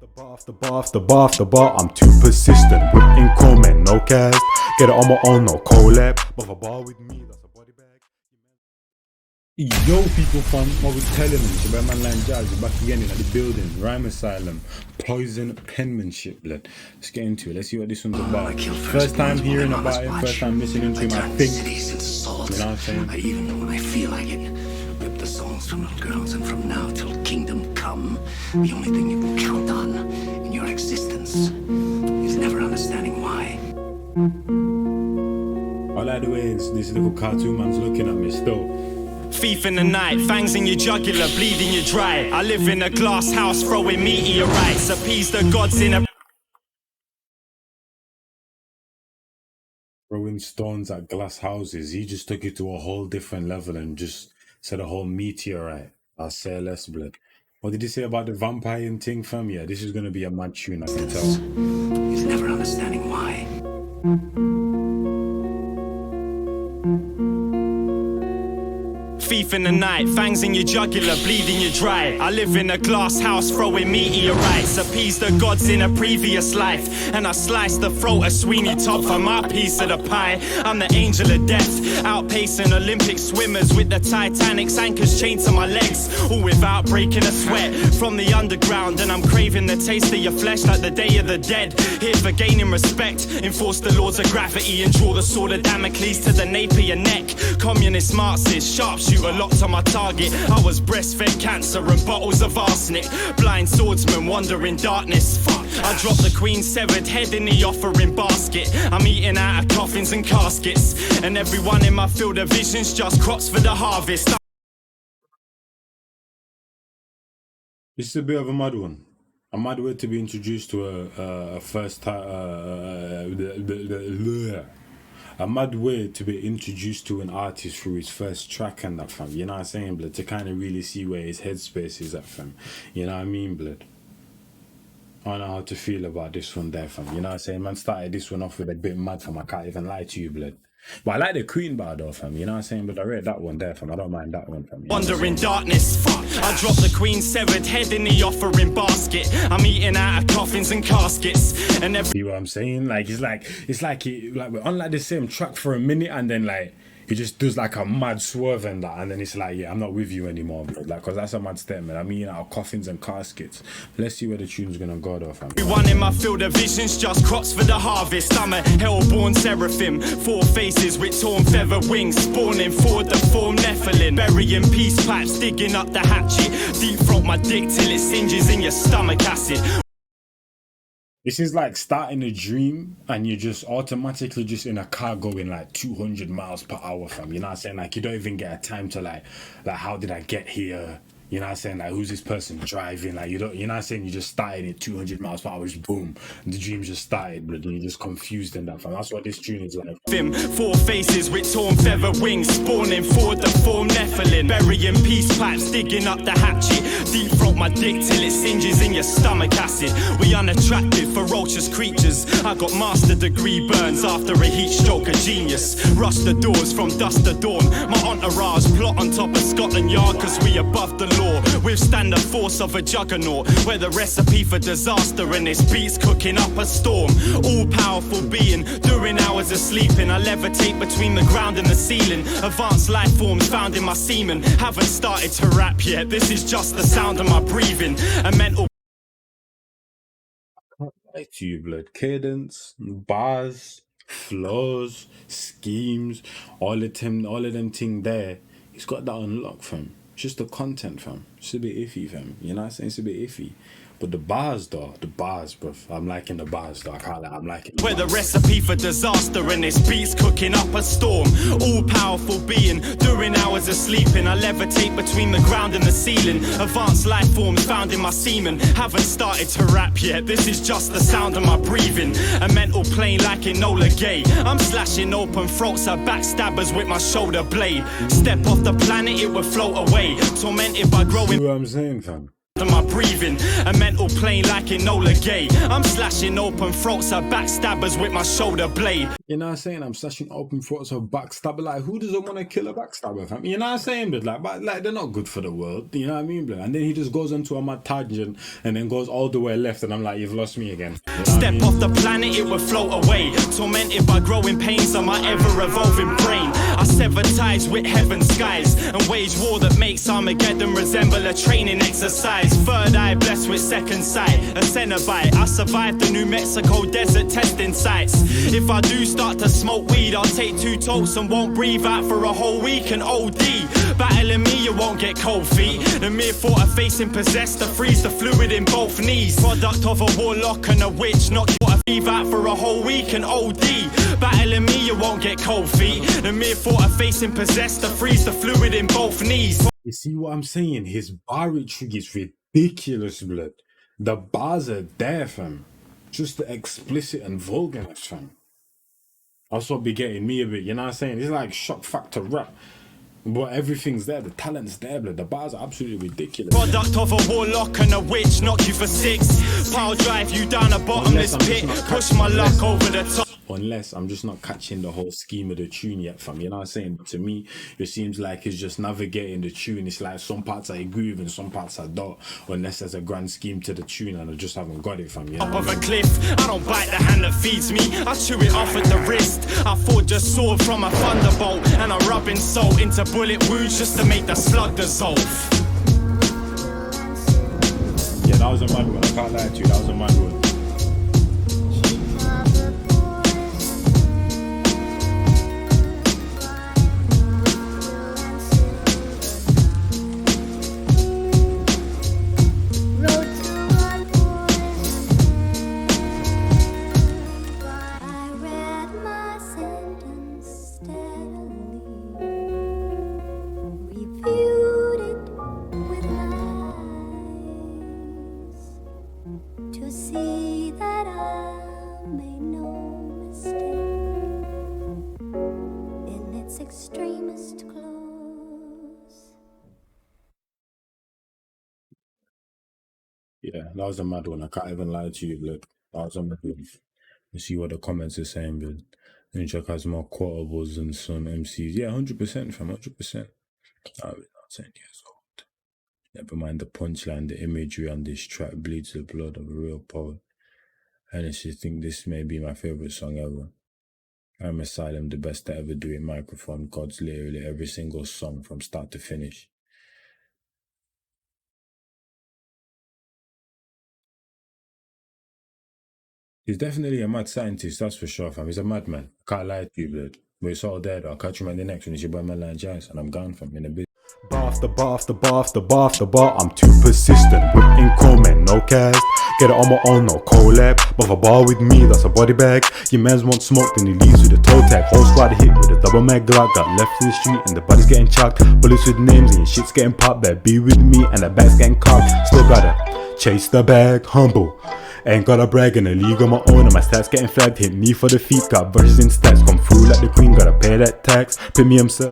Off the bar, I'm too persistent. Whipping comment, no cast. Get it on my own, no collab. But a bar with me, that's a body bag. Yo, people fam, what we telling them? It's your man Line Jazz, you're back again in the building. Rhyme Asylum, Poison Penmanship, blood. Let's get into it. Let's see what this one's about. First time hearing about it, first time listening to him, I think. You know what I'm saying? I even know when I feel like it. Rip the songs from little girls, and from now till kingdom come, the only thing you can count on in your existence is never understanding why. I like the way this little cartoon man's looking at me still. Thief in the night, fangs in your jugular, bleeding you dry. I live in a glass house, throwing meteorites. Appease the gods in a... Throwing stones at glass houses. He just took it to a whole different level and just said a whole meteorite. I'll say less, blood. What did he say about the vampire thing, fam? Yeah, this is going to be a mad tune, I can tell. Is never understanding why. Thief in the night, fangs in your jugular, bleeding you dry. I live in a glass house, throwing meteorites. Appease the gods in a previous life, and I slice the throat of Sweeney Todd for my piece of the pie. I'm the angel of death, outpacing Olympic swimmers with the Titanic's anchors chained to my legs, all without breaking a sweat. From the underground, and I'm craving the taste of your flesh like the Day of the Dead. Here for gaining respect, enforce the laws of gravity, and draw the sword of Damocles to the nape of your neck. Communist Marxist, sharpshooter locked on my target. I was breastfed cancer and bottles of arsenic. Blind swordsman wandering darkness. Fuck. I dropped the Queen's severed head in the offering basket. I'm eating out of coffins and caskets, and everyone in my field of vision's just crops for the harvest. This is a bit of a mad one. A mad way to be introduced to a first time. A mad way to be introduced to an artist through his first track and that, fam. You know what I'm saying, blood? To kind of really see where his headspace is at, fam. You know what I mean, blood? I don't know how to feel about this one there, fam. You know what I'm saying? Man started this one off with a bit mad, fam. I can't even lie to you, blood. But I like the Queen bar though, fam. You know what I'm saying? But I read that one there, fam. I don't mind that one, fam. You know wandering darkness. Fuck. I dropped the Queen's severed head in the offering basket. I'm eating out of coffins and caskets, and every... See what I'm saying? Like it's like we're on like the same track for a minute, and then like he just does like a mad swerve and that, and then it's like, yeah, I'm not with you anymore, bro. Like, cause that's a mad statement. I mean, out of coffins and caskets. Let's see where the tune's gonna go though, fam. Everyone in my field of vision's just crops for the harvest. I'm a hellborn seraphim, 4 faces with torn feather wings, spawning forward the form Nephilim, burying peace pipes, digging up the hatchet, deep throat my dick till it singes in your stomach acid. This is like starting a dream and you're just automatically just in a car going like 200 miles per hour, fam. You know what I'm saying? Like you don't even get a time to like how did I get here? You know what I'm saying? Like who's this person driving? Like you know what I'm saying? You just started at 200 miles per hour, just boom. And the dream just started, but you're just confused and that, fam. That's what this tune is like. 4 faces with torn feather wings, spawning forward the form Nephilim, burying peace pipes, digging up the hatchet, deep throat my dick till it singes in your stomach acid. We unattractive, ferocious creatures. I got master degree burns after a heat stroke of genius. Rush the doors from dusk to dawn. My entourage plot on top of Scotland Yard, cause we above the law. Withstand the force of a juggernaut. We're the recipe for disaster, and this beat's cooking up a storm. All-powerful being, during hours of sleeping, I levitate between the ground and the ceiling. Advanced life forms found in my semen. Haven't started to rap yet, this is just the sound of my breathing. A mental... Like to you, blood. Cadence, bars, flows, schemes, all of them thing there. He's got that unlocked, fam. It's just the content, fam. It's a bit iffy, fam. You know what I'm saying? It's a bit iffy. But the bars, though, bruv. I'm liking the bars, though. I can't lie, I'm liking the bars. We're the recipe for disaster, and this beat's cooking up a storm. All-powerful being, during hours of sleeping, I levitate between the ground and the ceiling. Advanced life forms found in my semen. Haven't started to rap yet, this is just the sound of my breathing. A mental plane like Enola Gay. I'm slashing open throats of backstabbers with my shoulder blade. Step off the planet, it would float away. Tormented by growing... You know what I'm saying, fam? My breathing, a mental plane like Enola Gay. I'm slashing open throats of backstabbers with my shoulder blade. You know what I'm saying? I'm slashing open throats of backstabber. Like, who doesn't want to kill a backstabber, fam? You know what I'm saying? But like, they're not good for the world. You know what I mean, blood? And then he just goes onto a mad tangent and then goes all the way left. And I'm like, you've lost me again. You know Step off the planet, it would float away. Tormented by growing pains on my ever-evolving brain. I sever ties with heaven's skies and wage war that makes Armageddon resemble a training exercise. Third eye blessed with second sight, a Cenobite. I survived the New Mexico desert testing sites. If I do start to smoke weed, I'll take 2 totes and won't breathe out for a whole week and OD. Battling me, you won't get cold feet. The mere thought of facing possessed to freeze the fluid in both knees. Product of a warlock and a witch, not what I breathe out for a whole week and OD. Battling me, you won't get cold feet. The mere thought of facing possessed to freeze the fluid in both knees. You see what I'm saying? His barratry is ridiculous, blood. The bars are there, fam. Just the explicit and vulgarness, fam. That's what be getting me a bit, you know what I'm saying? It's like shock factor rap. But everything's there, the talent's there, blood. The bars are absolutely ridiculous. Product of a warlock and a witch, knock you for 6. Power drive you down a bottomless pit, push my luck over the top. Unless I'm just not catching the whole scheme of the tune yet, fam. You know what I'm saying? But to me, it seems like it's just navigating the tune. It's like some parts I agree with and some parts I don't. Unless there's a grand scheme to the tune and I just haven't got it, fam. You know Up of a cliff, I don't bite the hand that feeds me. I chew it off at the wrist. I forge a sword from a thunderbolt, and I'm rubbing salt into bullet wounds just to make the slug dissolve. Yeah, that was a mad one. I can't lie to you. That was a mad one. To see that I made no mistake in its extremest close. Yeah, that was a mad one. I can't even lie to you, blood. That was a mad one. You see what the comments are saying, blood. Ninjak has more quotables than some MCs. Yeah, 100%, fam, 100%. I was not 10 years old. Never mind the punchline, the imagery on this track bleeds the blood of a real poet. I honestly think this may be my favourite song ever. I'm Asylum, the best to ever do in microphone. God's literally every single song from start to finish. He's definitely a mad scientist, that's for sure, fam. He's a madman. I can't lie to you, blood. But it's all there, though. I'll catch you in the next one. It's your boy, Manline Jazz, and I'm gone, fam. In a bit. Bar after bar after bar after bar after bar, I'm too persistent. Whipping comment, no cast. Get it on my own, no collab. But for bar with me, that's a body bag. Your mans want smoke, then he leaves with a toe tag. Whole squad hit with a double mag Glock. Got left in the street and the body's getting chucked. Bullets with names and your shit's getting popped. Better be with me and the bag's getting cocked. Still gotta chase the bag, humble. Ain't gotta brag in a league on my own, and my stats getting flagged. Hit me for the feet, got verses in stats. Come through like the queen, gotta pay that tax. Premium sir.